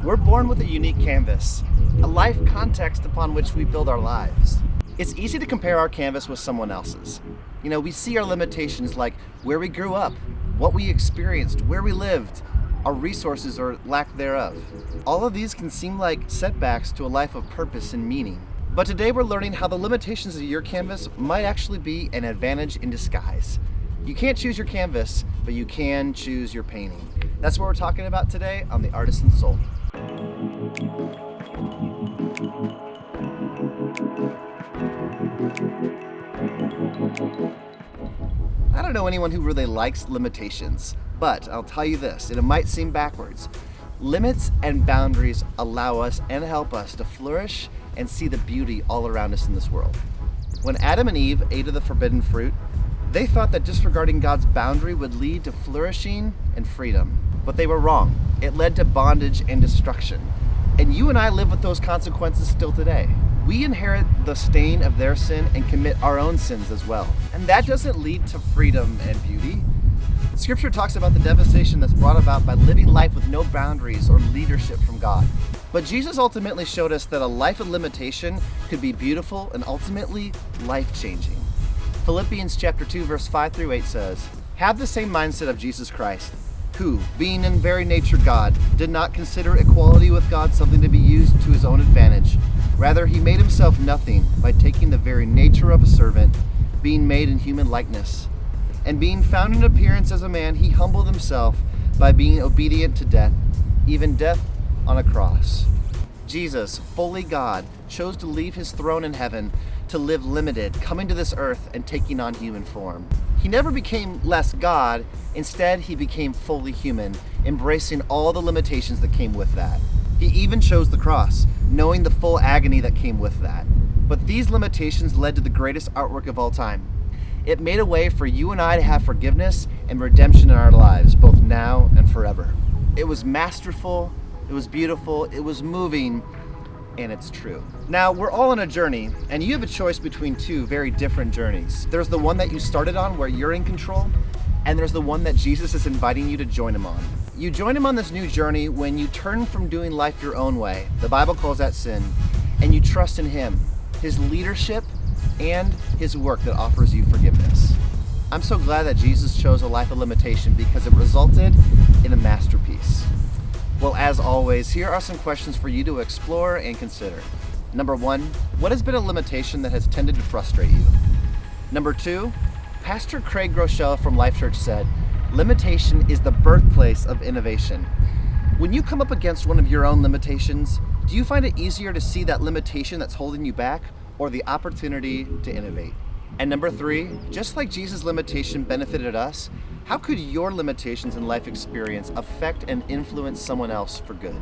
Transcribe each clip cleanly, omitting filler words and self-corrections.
We're born with a unique canvas, a life context upon which we build our lives. It's easy to compare our canvas with someone else's. We see our limitations like where we grew up, what we experienced, where we lived, our resources or lack thereof. All of these can seem like setbacks to a life of purpose and meaning. But today we're learning how the limitations of your canvas might actually be an advantage in disguise. You can't choose your canvas, but you can choose your painting. That's what we're talking about today on the Artisan Soul. I don't know anyone who really likes limitations, but I'll tell you this, and it might seem backwards. Limits and boundaries allow us and help us to flourish and see the beauty all around us in this world. When Adam and Eve ate of the forbidden fruit, they thought that disregarding God's boundary would lead to flourishing and freedom. But they were wrong. It led to bondage and destruction. And you and I live with those consequences still today. We inherit the stain of their sin and commit our own sins as well. And that doesn't lead to freedom and beauty. Scripture talks about the devastation that's brought about by living life with no boundaries or leadership from God. But Jesus ultimately showed us that a life of limitation could be beautiful and ultimately life-changing. Philippians chapter 2, verse 5 through 8 says, "Have the same mindset of Jesus Christ, who, being in very nature God, did not consider equality with God something to be used to his own advantage. Rather, he made himself nothing by taking the very nature of a servant, being made in human likeness. And being found in appearance as a man, he humbled himself by being obedient to death, even death on a cross." Jesus, fully God, chose to leave his throne in heaven to live limited, coming to this earth and taking on human form. He never became less God. Instead, he became fully human, embracing all the limitations that came with that. He even chose the cross, knowing the full agony that came with that. But these limitations led to the greatest artwork of all time. It made a way for you and I to have forgiveness and redemption in our lives, both now and forever. It was masterful, it was beautiful, it was moving, and it's true. Now, we're all on a journey, and you have a choice between two very different journeys. There's the one that you started on where you're in control, and there's the one that Jesus is inviting you to join him on. You join him on this new journey when you turn from doing life your own way, the Bible calls that sin, and you trust in him, his leadership, and his work that offers you forgiveness. I'm so glad that Jesus chose a life of limitation because it resulted in a masterpiece. Well, as always, here are some questions for you to explore and consider. Number 1, what has been a limitation that has tended to frustrate you? Number 2, Pastor Craig Groeschel from Life Church said, "Limitation is the birthplace of innovation." When you come up against one of your own limitations, do you find it easier to see that limitation that's holding you back or the opportunity to innovate? And number 3, just like Jesus' limitation benefited us, how could your limitations and life experience affect and influence someone else for good?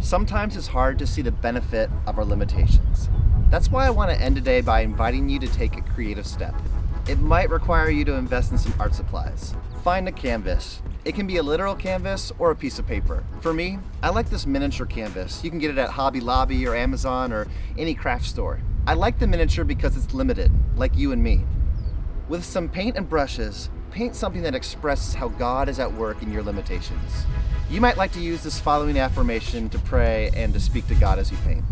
Sometimes it's hard to see the benefit of our limitations. That's why I want to end today by inviting you to take a creative step. It might require you to invest in some art supplies. Find a canvas. It can be a literal canvas or a piece of paper. For me, I like this miniature canvas. You can get it at Hobby Lobby or Amazon or any craft store. I like the miniature because it's limited, like you and me. With some paint and brushes, paint something that expresses how God is at work in your limitations. You might like to use this following affirmation to pray and to speak to God as you paint.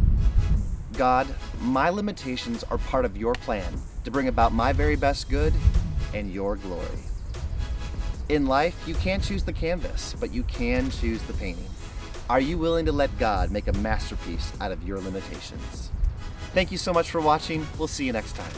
God, my limitations are part of your plan to bring about my very best good and your glory. In life, you can't choose the canvas, but you can choose the painting. Are you willing to let God make a masterpiece out of your limitations? Thank you so much for watching. We'll see you next time.